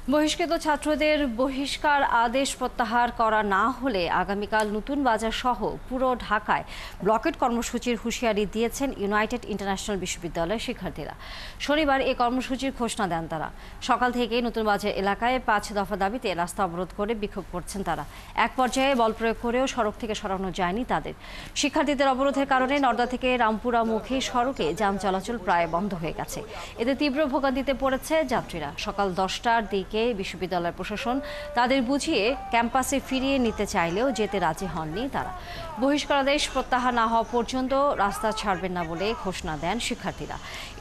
বহিষ্কৃত ছাত্রদের বহিষ্কার আদেশ প্রত্যাহার করা না হলে আগামীকাল নতুন বাজার সহ পুরো ঢাকায় ব্লকেট কর্মসূচির হুঁশিয়ারি দিয়েছেন ইউনাইটেড ইন্টারন্যাশনাল বিশ্ববিদ্যালয়ের শিক্ষার্থীরা। শনিবার এই কর্মসূচির ঘোষণা দেন তারা। সকাল থেকে নতুন বাজার এলাকায় 5 দফা দাবিতে রাস্তা অবরোধ করে বিক্ষোভ করছেন তারা। এক পর্যায়ে বল প্রয়োগ করেও সড়ক থেকে সরানো যায়নি তাদের। শিক্ষার্থীদের অবরোধের কারণে নর্দা থেকে রামপুরামুখী সড়কে যান চলাচল প্রায় বন্ধ হয়ে গেছে। এতে তীব্র ভোগান্তিতে পড়েছে যাত্রীরা। সকাল 10টার দিকে বিশ্ববিদ্যালয় প্রশাসন তাদের বুঝিয়ে ক্যাম্পাসে ফিরিয়ে নিতে চাইলেও যেতে রাজি হননি তারা। বহিষ্কারাদেশ প্রত্যাহার না হওয়া পর্যন্ত রাস্তা ছাড়বেন না বলে ঘোষণা দেন শিক্ষার্থীরা।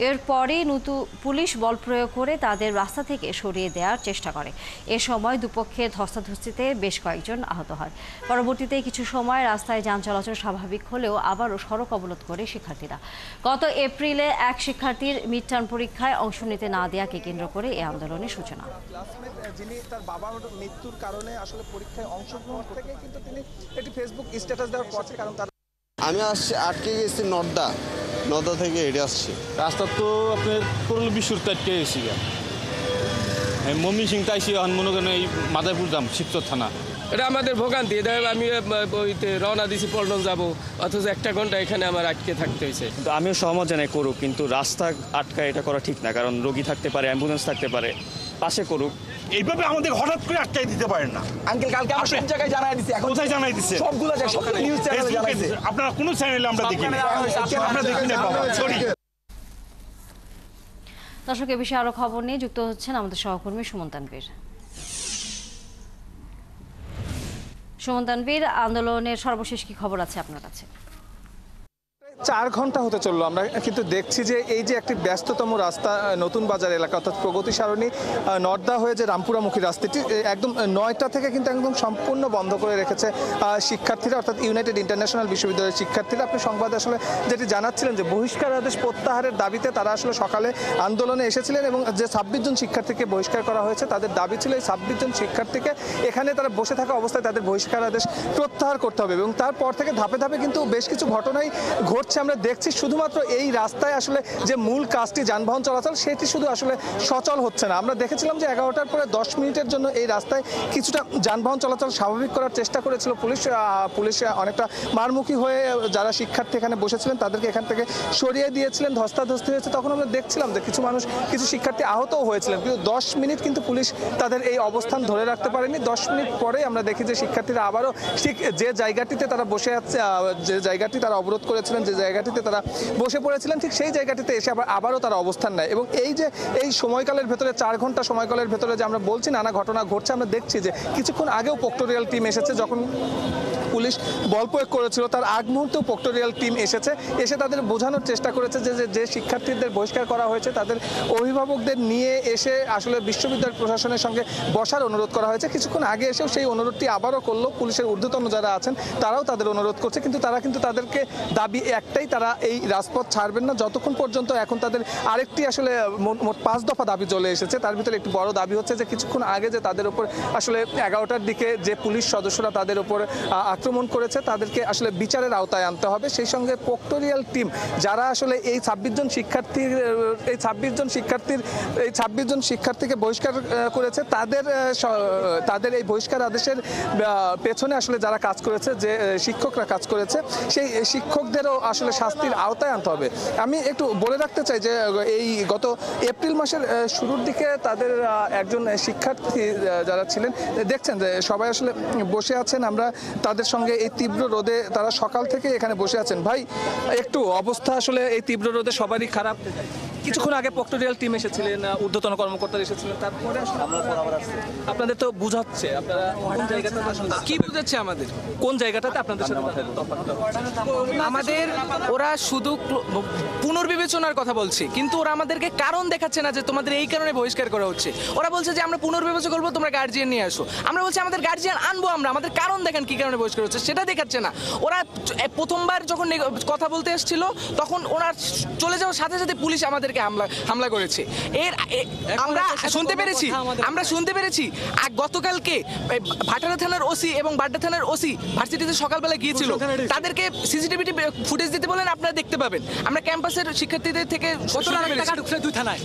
এরপরে পুলিশ বল প্রয়োগ করে তাদের রাস্তা থেকে সরিয়ে দেওয়ার চেষ্টা করে। এ সময় দুপক্ষের ধস্তাধস্তিতে বেশ কয়েকজন আহত হয়। পরবর্তীতে কিছু সময় রাস্তায় যান চলাচল স্বাভাবিক হলেও আবারও সড়ক অবরোধ করে শিক্ষার্থীরা। গত এপ্রিলে এক শিক্ষার্থীর মিড টার্ম পরীক্ষায় অংশ নিতে না দেওয়াকে কেন্দ্র করে এই আন্দোলনের সূচনা। যিনি তার বাবার মৃত্যুর কারণে আসলে পরীক্ষায় অংশগ্রহণ থেকে কিন্তু তিনি একটি ফেসবুক স্ট্যাটাস দেওয়ার পথে, কারণ তার আমি আসছি আটকে গেছি নর্দা থেকে এড়ে আসছি। রাস্তা তো আপনার পুরো বিশুর আটকে গেছি মমি সিং তাইছি মনে করেন এই মাদারপুর দাম শিবচর থানা। এটা আমাদের ভোগান্তি। আমি রওনা দিছি পল্টন যাব, অথচ 1 ঘন্টা এখানে আমার আটকে থাকতে হয়েছে। কিন্তু আমিও সহমত জানাই করুক, কিন্তু রাস্তা আটকা এটা করা ঠিক না, কারণ রোগী থাকতে পারে, অ্যাম্বুলেন্স থাকতে পারে, পাশে করুক। এইভাবে আমাদের হঠাৎ করে আটকাই দিতে পারেন না। আঙ্কেল কালকে আমরা সব জায়গায় জানাই দিছি, এখন কোথায় জানাই দিছে? সবগুলো জায়গায় নিউজ চ্যানেলে জানাইছে। আপনারা কোন চ্যানেলে আমরা দেখি না, আমরা দেখি না বাবা, সরি। দর্শক, এ বিষয়ে আরো খবর নিয়ে যুক্ত হচ্ছেন আমাদের সহকর্মী সুমন তানভীর। সুমন তানভীর, আন্দোলনের সর্বশেষ কি খবর আছে আপনার কাছে? 4 ঘন্টা হতে চললো, আমরা কিন্তু দেখছি যে এই যে একটি ব্যস্ততম রাস্তা নতুন বাজার এলাকা অর্থাৎ প্রগতি সারণী নর্দা হয়ে যে রামপুরামুখী রাস্তাটি একদম 9টা থেকে কিন্তু একদম সম্পূর্ণ বন্ধ করে রেখেছে শিক্ষার্থীরা, অর্থাৎ ইউনাইটেড ইন্টারন্যাশনাল বিশ্ববিদ্যালয়ের শিক্ষার্থীরা। আপনি সংবাদে আসলে যেটি জানাচ্ছিলেন যে বহিষ্কার আদেশ প্রত্যাহারের দাবিতে তারা আসলে সকালে আন্দোলনে এসেছিলেন এবং যে 26 জন শিক্ষার্থীকে বহিষ্কার করা হয়েছে তাদের দাবি ছিল এই 26 জন শিক্ষার্থীকে এখানে তারা বসে থাকা অবস্থায় তাদের বহিষ্কার আদেশ প্রত্যাহার করতে হবে। এবং তারপর থেকে ধাপে ধাপে কিন্তু বেশ কিছু ঘটনাই ঘটছে। আমরা দেখছি শুধুমাত্র এই রাস্তায় আসলে যে মূল কাজটি যানবাহন চলাচল সেটি শুধু আসলে সচল হচ্ছে না। আমরা দেখেছিলাম যে 11টার পরে 10 মিনিটের জন্য এই রাস্তায় কিছুটা যানবাহন চলাচল স্বাভাবিক করার চেষ্টা করেছিল পুলিশ অনেকটা মারমুখী হয়ে যারা শিক্ষার্থী এখানে বসেছিলেন তাদেরকে এখান থেকে সরিয়ে দিয়েছিলেন, ধস্তাধস্তি হয়েছে। তখন আমরা দেখছিলাম যে কিছু শিক্ষার্থী আহতও হয়েছিলেন, কিন্তু 10 মিনিট কিন্তু পুলিশ তাদের এই অবস্থান ধরে রাখতে পারেনি। 10 মিনিট পরে আমরা দেখি যে শিক্ষার্থীরা আবারও ঠিক যে জায়গাটিতে তারা বসে আছে, যে জায়গাটি তারা অবরোধ করেছিলেন, যে জায়গাটিতে তারা বসে পড়েছিলেন, ঠিক সেই জায়গাটিতে এসে আবারও তারা অবস্থান নেয়। এবং এই সময়কালের ভেতরে 4 ঘন্টা সময়কালের ভেতরে যে আমরা বলছি নানা ঘটনা ঘটছে। আমরা দেখছি যে কিছুক্ষণ আগেও পোক্টোরিয়াল টিম এসেছে, যখন পুলিশ বল প্রয়োগ করেছিল তার আগ মুহূর্তেও পোক্টোরিয়াল টিম এসে তাদের বোঝানোর চেষ্টা করেছে যে শিক্ষার্থীদের বহিষ্কার করা হয়েছে তাদের অভিভাবকদের নিয়ে এসে আসলে বিশ্ববিদ্যালয় প্রশাসনের সঙ্গে বসার অনুরোধ করা হয়েছে। কিছুক্ষণ আগে এসেও সেই অনুরোধটি আবারও করলো। পুলিশের ঊর্ধ্বতন যারা আছেন তারাও তাদের অনুরোধ করছে, কিন্তু তাদেরকে দাবি একটাই, তারা এই রাজপথ ছাড়বেন না যতক্ষণ পর্যন্ত এখন তাদের আরেকটি আসলে মোট 5 দফা দাবি চলে এসেছে। তার ভিতরে একটি বড় দাবি হচ্ছে যে কিছুক্ষণ আগে যে তাদের উপর আসলে 11টার দিকে যে পুলিশ সদস্যরা তাদের উপর আক্রমণ করেছে তাদেরকে আসলে বিচারের আওতায় আনতে হবে। সেই সঙ্গে পোক্টোরিয়াল টিম যারা আসলে এই 26 জন শিক্ষার্থীকে বহিষ্কার করেছে তাদের এই বহিষ্কার আদেশের পেছনে আসলে যারা কাজ করেছে, যে শিক্ষকরা কাজ করেছে, সেই শিক্ষকদেরও আসলে শাস্তির আওতায় আনতে হবে। আমি একটু বলে রাখতে চাই যে এই গত এপ্রিল মাসের শুরুর দিকে তাদের একজন শিক্ষার্থী যারা ছিলেন, দেখছেন যে সবাই আসলে বসে আছেন, আমরা তাদের সঙ্গে এই তীব্র রোদে তারা সকাল থেকে এখানে বসে আছেন। ভাই, একটু অবস্থা আসলে এই তীব্র রোদে সবারই খারাপ। কিছুক্ষণ আগে পোক্টোরিয়াল টিম এসেছিলেন, ঊর্ধ্বতন কর্মকর্তারা এসেছিলেন, তারপরে আপনাদের তো বুঝাচ্ছে, আপনারা কোন জায়গাটাতে কি বুঝাচ্ছে আমাদের, কোন জায়গাটাতে আপনাদের সাথে আমাদের ওরা শুধু পুনর্বিবেচনার কথা বলছে, কিন্তু ওরা আমাদেরকে কারণ দেখাচ্ছে না যে তোমাদের এই কারণে বহিষ্কার করা হচ্ছে। ওরা বলছে যে আমরা পুনর্বিবেচনা করবো, তোমরা গার্জিয়ান নিয়ে আসো। আমরা বলছি আমাদের গার্জিয়ান আনবো, আমাদের কারণ দেখেন কি কারণে বহিষ্কার হচ্ছে সেটা দেখাচ্ছে না। ওরা প্রথমবার যখন কথা বলতে এসেছিল তখন ওরা চলে যাওয়ার সাথে সাথে পুলিশ আমাদেরকে আমাদেরকে হামলা করেছে। আমরা শুনতে পেরেছি গতকালকে ভাটারা থানার ওসি এবং বাড্ডা থানার ওসি ভার্সিটিতে সকালবেলা গিয়েছিল, তাদেরকে সিসিটিভি ফুটেজ দিতে বলেন, আপনারা দেখতে পাবেন। আমরা ক্যাম্পাসের শিক্ষার্থীদের থেকে দুই থানায়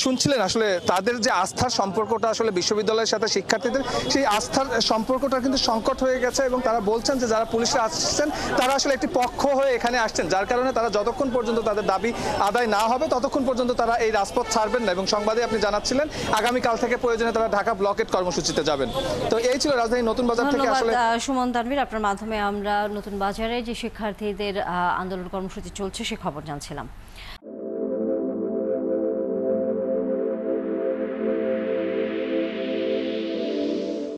শুনছিলেন আসলে তাদের যে আস্থার সম্পর্কটা আসলে বিশ্ববিদ্যালয়ের সাথে শিক্ষার্থীদের, সেই আস্থার সম্পর্কটা কিন্তু সংকট হয়ে গেছে এবং তারা বলছেন যে যারা পুলিশে আসছেন তারা আসলে একটি পক্ষ হয়ে এখানে আসছেন, যার কারণে তারা যতক্ষণ পর্যন্ত তাদের দাবি আদায় না হবে ততক্ষণ পর্যন্ত তারা এই রাজপথ ছাড়বেন না। এবং সংবাদে আপনি জানাচ্ছিলেন আগামীকাল থেকে প্রয়োজনে তারা ঢাকা ব্লকেট কর্মসূচিতে যাবেন। তো এই ছিল রাজধানী নতুন বাজার থেকে আসলে। ধন্যবাদ সুমন তানভীর, আপনার মাধ্যমে আমরা নতুন বাজারে যে শিক্ষার্থীদের আন্দোলন কর্মসূচি চলছে সে খবর জানছিলাম।